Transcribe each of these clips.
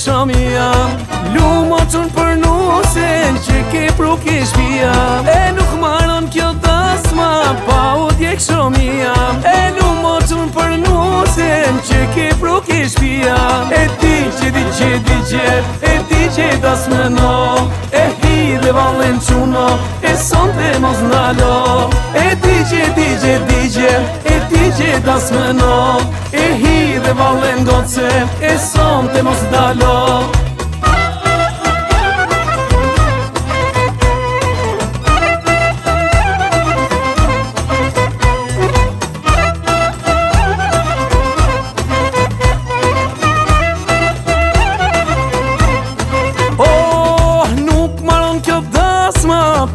shamia. Lumo qënë për nusen që ke pruk e shpia. E nuk maron kjo dasma pa u djek shamia. E lumo qënë për nusen që ke pruk e shpia. E ti që e ti që dasme no. E hi dhe valen quno, e son të mos ndalo. E ti që e ti që dasme no. E hi dhe valen goce, e son të mos ndalo.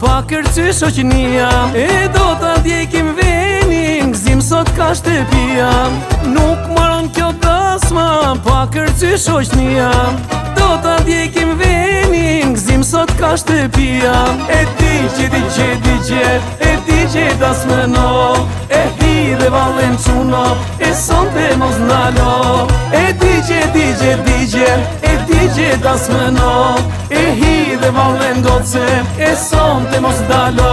Pa kërcy shoqënia, e do t'a djekim venin, gzim sot ka shtëpia. Nuk maron kjo dasma, pa kërcy shoqënia, do t'a djekim venin, gzim sot ka shtëpia. E ti që dasme no. E hi dhe valen quno, e son të mos ndalo. E ti që dasme no. E hi dhe valen goce, e son të mos ndalo.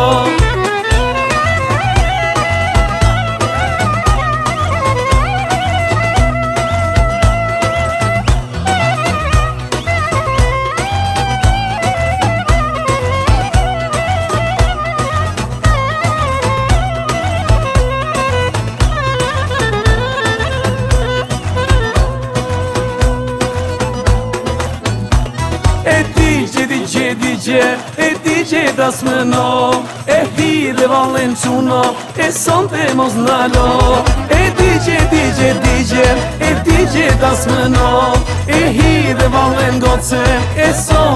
E ti që dasme no. E hi dhe valen quno, e son të mos ndalo. E ti që dasme no. E hi dhe valen goce, e son